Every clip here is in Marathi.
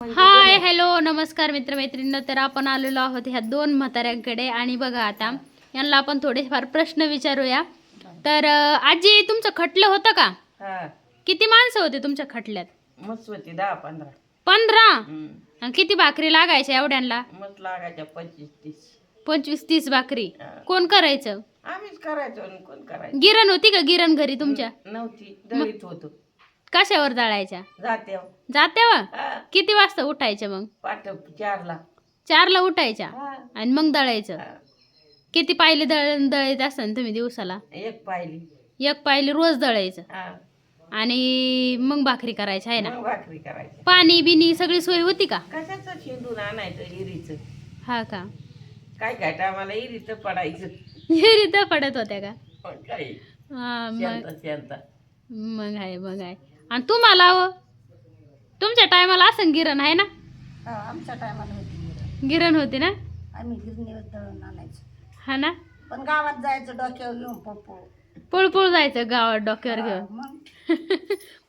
हाय हॅलो नमस्कार मित्रमैत्रिणींनो. तर आपण आलेलो आहोत ह्या दोन म्हाताऱ्यांकडे आणि बघा आता यांना आपण थोडेफार प्रश्न विचारूया. तर आजी तुमचं खटलं होतं का? हा किती माणसं होते तुमच्या खटल्यात? मस्त होती 10-15. 15. हम्म. आणि किती भाकरी लागायच्या एवढ्यांना? मस्त लागायच्या 25-30. 25-30 भाकरी. हा. कोण करायचं? आम्हीच करायचो आणि कोण करायचं. गिरण होती का गिरण घरी तुमच्या? नव्हती, दळीत होतो. कशावर दळायच्या? जाते जात्यावर? हा किती वाजता उठायच्या मग? पाठ 4ला. 4ला उठायच्या हा आणि मग दळायचं. हा. किती पायली दळीत असताना तुम्ही दिवसाला? एक पाहिली. एक पायली रोज दळायचं हा आणि मग भाकरी करायची आहे ना? मग भाकरी करायची. पाणी बिनी सगळी सोय होती का? कशाचं शिंदून आणायचं इरीचं. हा का? काय काय टायमाला इरीचं पडायचं. विहिरीत पडत होत्या का? मग काय हा शांत शांत. मग आहे आणि तुम्हाला हो? तुमच्या टायमाला असं गिरण आहे ना? आमच्या टायमाला होती गिरण होती ना? आम्ही गिरणीवर दळून आणायचो. हा ना? पण गावात जायचं डोक्यावर घेऊन पप्पू. पळपळ जायचं गावात डोक्यावर घेऊन. मग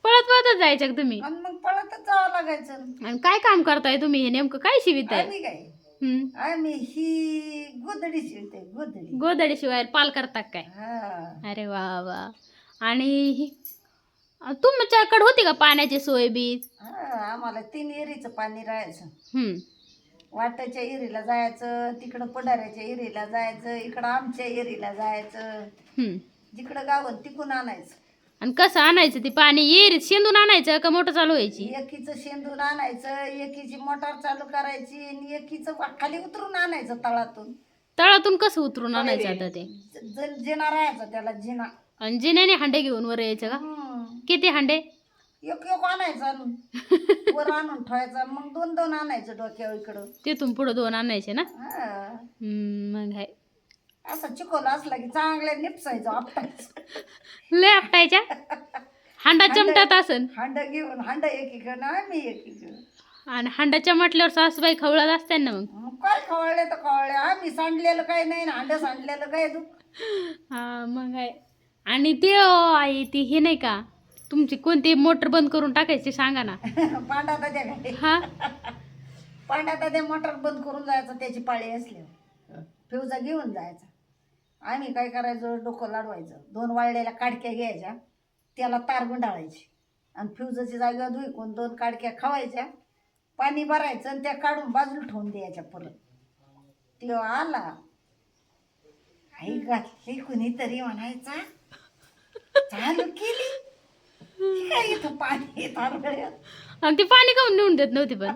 पळत पळतच जायचं का तुम्ही? आणि मग पळतच जावं लागायचं. आणि काय काम करताय तुम्ही? हे नेमकं काय शिविताय? आम्ही काय हम्म. आम्ही ही गोदडी शिवते गोदडी. गोदडी शिवाय पाल करता काय? हा अरे वा वा. आणि तुमच्याकडे होती का पाण्याची सोय बी? आम्हाला 3 एरीचं पाणी राहायचं. हम्म. वाट्याच्या एरीला जायचं, तिकडं पडाऱ्याच्या एरीला जायचं, इकडं आमच्या एरीला जायचं. हम्म. जिकडं गावं तिकून आणायचं. आणि कसं आणायचं ते पाणी? येरीत शेंदून आणायचं का मोटर चालू व्हायची? एकीचं शेंदून आणायचं, एकीची मोटार चालू करायची आणि एकीचं खाली उतरून आणायचं तळातून. तळातून कसं उतरून आणायचं आता ते? जिना राहायचा त्याला जिना. आणि जिन्याने हांडे घेऊन वर यायचं का? किती हांडे? एक आणायचा आणि वर आणून ठेवायचा. मग 2-2 आणायचं डोक्यावर इकडं. तिथून पुढे 2 आणायचे ना? हा. मग आहे. असं चिकोला असला की चांगल्या निपसायचं आपटायचं. लय आपटायच्या? हांडा चमटात असन. हांड घेऊन हांड एकीकडं आम्ही एकीकडं. आणि हांडाच्या म्हटल्यावर सासूबाई खवळत असते ना मग? मग काय खवळले तर खवळले. आम्ही सांडलेलं काही नाही ना हांड सांडलेलं काय हा मग आहे. आणि ते आई ती हे नाही का तुमची कोणती मोटर बंद करून टाकायची सांगा ना? पांडा त्या घरी हा पांडा त्या मोटर बंद करून जायचं त्याची पाळी असल्यावर. फ्यूजा घेऊन जायचा. आम्ही काय करायचं डोकं लाडवायचं. 2 वाळलेल्या काडक्या घ्यायच्या, त्याला तार गुंडाळायची आणि फ्यूजाची जागेवर धुईकून 2 काडक्या खवायच्या, पाणी भरायचं आणि त्या काढून बाजूला ठेवून द्यायच्या. परत तो आला आई घातली कुणीतरी म्हणायचा चालू केली. काय इथं पाणी तार आणि ते पाणी काऊन नेऊन देत नव्हते पण?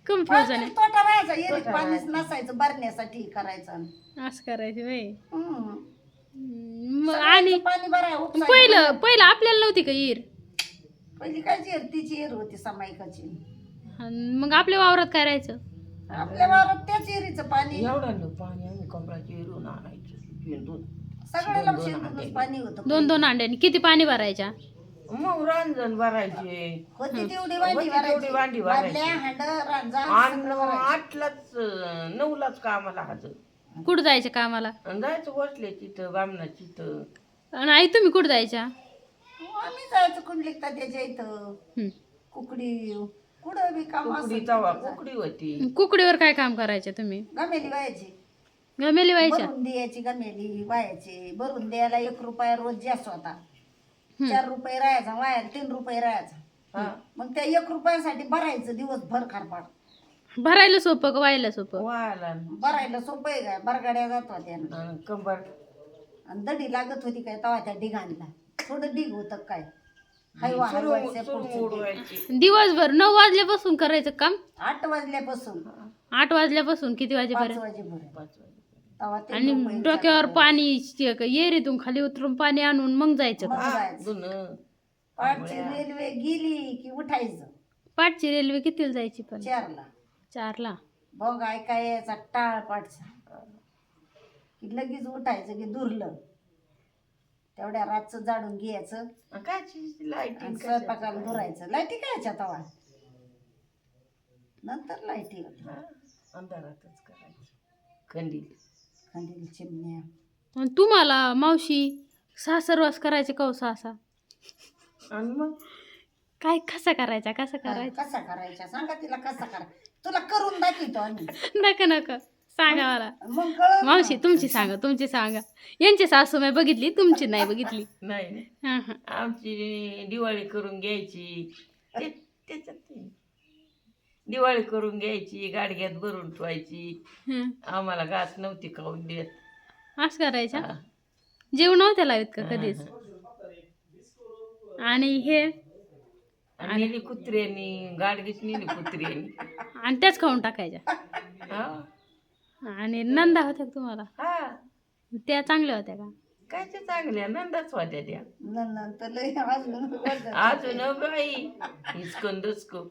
कमी फ्युजाने तोटा राहायचा. येरीत पाणीच नसायचं भरण्यासाठी करायचं. असं करायचे बाई. हम्म. मग आणि पाणी भराय पहिलं आपल्याला नव्हती का ईर? पहिली काय येर तिची येर होती समायिकाची. आणि मग आपल्या वावरात काय राहायचं? आपल्या वावरात त्याच येरीचं पाणी. एवढं पाणी आम्ही कमळाची इरून आणायचं. शेंदून सगळ्याला शेंदूनच पाणी होतं. 2-2 अंड्याने किती पाणी भरायच्या? मग रांजण भरायचे. होती तेवढी वांडी होती तेवढी वांडी भरायची. बादल्या, हांड, रांजा आणि सगळं भरायचं. 8लाच 9लाच कामाला हजर. कुठं जायचं कामाला? आणि जायचं बसले तिथं बामणा तिथं. आणि आई तुम्ही कुठं जायच्या? आम्ही जायचं कुंडलिकता त्याच्या इथं. हम्म. कुकडी कुठं बी काम कुकडी असेल तवा तिथं जा. कुकडी होती. कुकडीवर काय काम करायचे तुम्ही? गमेली व्हायची. गमेली व्हायच्या? भरून द्यायची गमेली व्हायची. भरून द्यायला 1 रुपया रोज जास्त होता. हम्म. 4 रुपये राहायचा वाया 3 रुपये राहायचा. हा मग त्या 1 रुपयासाठी भरायचं दिवसभर खारपाड. भरायला सोपं का व्हायला सोपं? वाळला भरायला सोपं आहे काय? बरगाड्या जात होत्या कंबर. आणि दडी लागत होती काय तवा त्या डिगांना. थोडं डिग होतं काय हाय उडवायची. दिवसभर 9 वाजल्यापासून करायचं काम? 8 वाजल्यापासून 8 वाजल्यापासून किती 5 वाजेपर्यंत? वाजेपर्यंत. 5 वाजता. तवा ते आणि रुपये डोक्यावर जात. पाणी येरीतून खाली उतरून पाणी आणून मग जायचं का? मग जायचं. जुनं. पाठची रेल्वे गेली की उठायचं. पाठची रेल्वे कितीला जायची पण? 4ला. 4ला. भोंग ऐकायचा टाळ पाठचा की लगेच उठायचं की दुरलं. तेवढ्या रातचं जाडून घ्यायचं काय लाईट आणि स्वयंपाकाला धुरायचं. लाईटी कायच्या तवा नंतर लाईटी अंधारातच करायचं. खंडील खंडील चिमण्या. आणि तुम्हाला मावशी सासरवास करायचे का हो सासा? आणि मग काय कसा करायचा कसा करायचा कसा करायचा सांगा तिला कसा करा तुला करून दाखवतो आम्ही नका नका सांगा मला मग कळलं मावशी तुमची सांगा यांची सासूबाई बघितली तुमची नाही बघितली नाही नाही. हा हा आमची दिवाळी करून घ्यायची त्याच्यात ते. दिवाळी करून घ्यायची गाडग्यात भरून ठेवायची हं. आम्हाला घास नव्हती खाऊन देत असं करायच्या हा. जेवण नव्हत्या लावित का कधीच आणि हे आणि नेली कुत्र्यानी गाडगीच नेली कुत्र्यानी आणि त्याच खाऊन टाकायच्या हा आणि नंदा होत्या का तुम्हाला हा त्या चांगल्या होत्या का काय ते चांगल्या नंदाच होत्या त्या नंतर लय अजून अजून बाई हिसकून दुसकू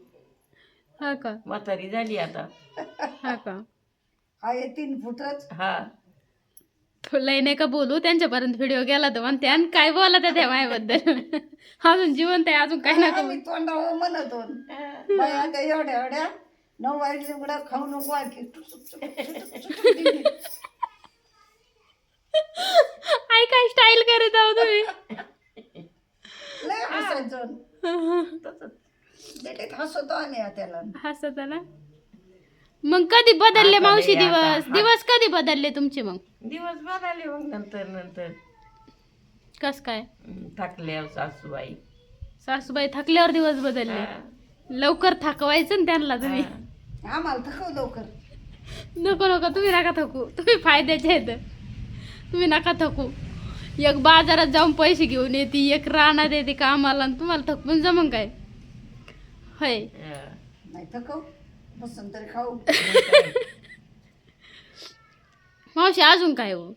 हा का म्हातारी झाली आता हा का हा हे 3 फुटच हा लय नाही का बोलू त्यांच्यापर्यंत व्हिडिओ गेला तर म्हणते आणि काय बोला त्या मायाबद्दल अजून जिवंत आहे अजून काय नका मी तोंडावर म्हणतो बाई आता एवढ्या एवढ्या 9 वाजले उघडा खाऊ नको आणखी आई काय स्टाईल करत आहो तुम्ही लय हसायचो तसंच बेटेत हसवतो आम्ही त्याला हसत ना मग कधी बदलले आता मावशी लय आता दिवस दिवस कधी बदलले तुमचे मग दिवस बदलले मग नंतर नंतर कस काय थकल्या सासूबाई सासूबाई थकल्यावर दिवस बदलले हा. लवकर थकवायचं ना त्यांना तुम्ही हा. आम्हाला थकव लवकर नको नको तुम्ही नका थकू तुम्ही फायद्याचे आहेत तुम्ही नका थकू एक बाजारात जाऊन पैसे घेऊन येते एक रानात येते कामाला आणि तुम्हाला थकून जमन काय होय हा. नाही थकव बसून तरी खाऊ मग काय? मावशी अजून काय हो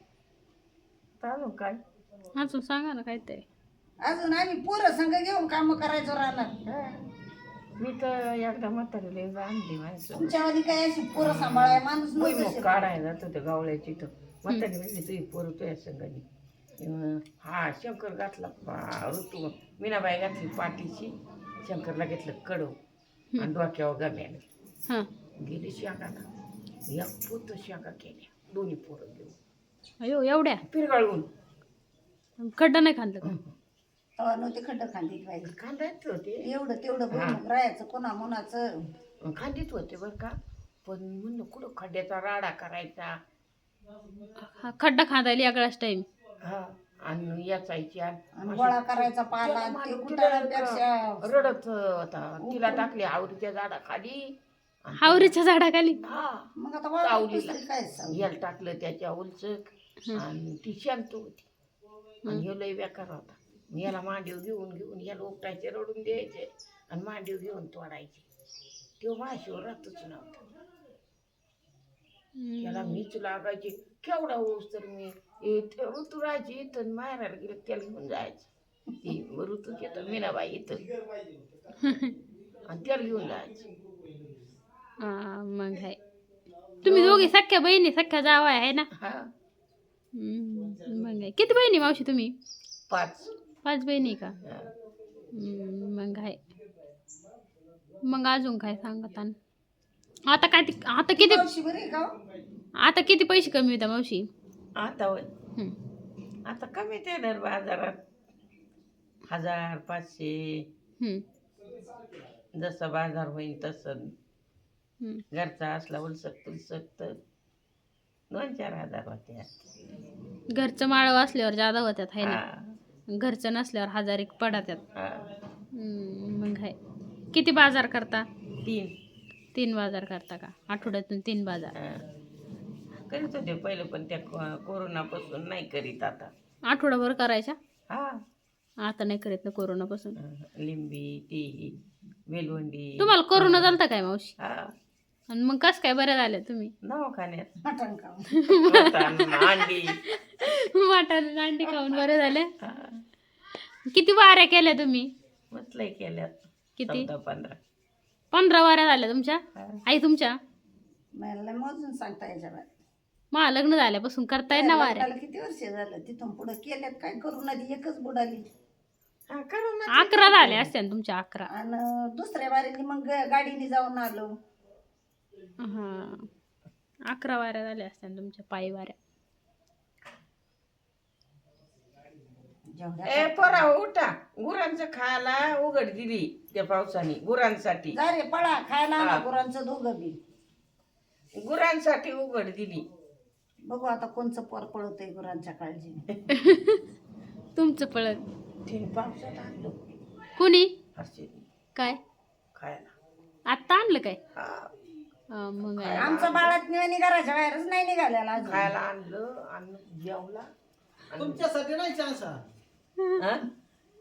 चालू काय अजून सांगा ना काहीतरी अजून आम्ही पोरं संग घेऊन काम करायचो राहणार हा. मी तर एकदा म्हातारीला आणली माणसं तुमच्यावाली काय अशी पोरं सांभाळाय माणूस मग नव्हतं काढायला जात होते गावळ्याची तर म्हातारी म्हणली तुझी पोरं तुझ्या संघाने हा शंकर घातला ऋतू मीनाबाई घातली पाठीची शंकरला घेतलं कडव आणि डोक्यावर गम्यानं हां गेली शाकाला एक पोत शाका केल्या दोन्ही पोरं घेऊन अयो एवढ्या पिरगाळून खड्डा नाही खाल्लं का तेव्हा नव्हते खड्ड खांदीत पाहिजे खांदायच होते एवढं तेवढं भरून राहायचं कोणा मुनाचं खांदीत होते बरं का पण म्हणलं कुठं खड्ड्याचा राडा करायचा हा, खड्डा खांदायला यागळाच टाईम हा आणि याचायची आणि गोळा करायचा पाला आणि ते कुटाळ्यापेक्षा रडत होता तिला टाकली आवडीच्या झाडाखाली हावरीच्या झाडाखाली हा मग आता गोळा सावलीला. करतोस काय सावली? याला टाकलं त्याच्या उलचक आणि ती शांत होती आणि ह्यो लय बेकार होता याला मांडीव घेऊन याला उपटायचे रडून द्यायचे आणि मांडीव घेऊन तोडायचे तो माशीवर राहतच नव्हता त्याला मीच लागायची केवढा होऊस तर मी ऋतू राहायची इथं माहेराला गेले त्याला घेऊन जायचं ती ऋतूच येतं मीनाबाई इथं आणि त्याला घेऊन जायचं हा मग आहे तुम्ही दोघी सख्या बहिणी सख्या जावा आहे ना हा मग आहे किती बहिणी मावशी तुम्ही 5 5 बहिणी का हा. मग आहे मग अजून काय सांगत आता काय आता किती मावशी बरी आहे का हो? आता किती पैसे कमी होता मावशी आता होय हं. आता कमी येणार बाजारात 1500 हं. जसा बाजार होईल तसं हं. घरचा असला उलसक तुलसक तर 2-4 हजार होते घरचं माळव असल्यावर जादा होत्यात आहे ना हा घरचं नसल्यावर 1000 एक पडात्यात हा मग आहे किती बाजार करता 3 बाजार करता का आठवड्यातून 3 बाजार करीत होते पहिलं पण त्या कोरोनापासून नाही करीत आता आठवडाभर करायच्या हा आता नाही करीत ना कोरोनापासून लिंबी ती वेलवंडी तुम्हाला कोरोना झालता काय मावशी हा आणि मग कस काय बऱ्या झाल्या तुम्ही दवाखान्यात मटण खाऊन मटण, अंडी मटण अंडी खाऊन बरे झाले हा. किती वाऱ्या केल्या तुम्ही मस्त केल्यात किती 14-15 15 वाऱ्या झाल्या तुमच्या हा. आई तुमच्या मला मोजून सांगता यायच्या बाय मला लग्न झाल्यापासून करताय ना वाऱ्या लग्नाला किती वर्ष झालं तिथून पुढे केल्यात काय करून आधी एकच बुडाली हा, करोना 11 झाल्या असत्या ना तुमच्या 11 आणि दुसऱ्या बारीने मग गाडीने जाऊन आलो हा 11 वाऱ्या झाल्या असत्या ना तुमच्या पायी वाऱ्या जेवढ्या पोरा उठा, गुरांचं खायला उघड दिली त्या पावसाने गुरांसाठी. जा रे पळा खायला आणा हा. गुरांचं दोघं बी. गुरांसाठी उघड दिली. बघू आता कोणचं पोर पळतंय गुरांच्या काळजीने. तुमचं पळत. तिने पावसात आणलं कुणी हर्षदने काय खायला. आत्ता आणलं काय हा, हा, मग आहे. आमचं बाळात घराच्या बाहेरच नाही निघालेला अजून. खायला आणलं आणि जेवला. तुमच्यासाठी नाही चान्स हा हा?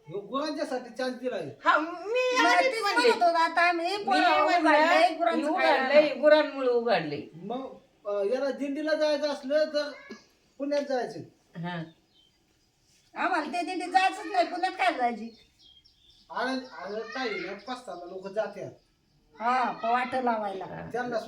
ह्यो गुरांच्यासाठी चान्स दिलाय. हा, मी मला आधीच तेच म्हणले. म्हणत होतं, आता आम्ही मी पोरं उघडलंय, गुरांचं खायला आणा. उघडलंय, गुरांमुळे उघडलंय. मग याला दिंडीला जायचं असलं तर पुण्यात जायचं. हा. आम्हाला ते दिंडीत जायचंच नाही, पुण्यात काय जायची. आणि काय 5-6 लोक जात्यात हा वाट लावायला. त्यांना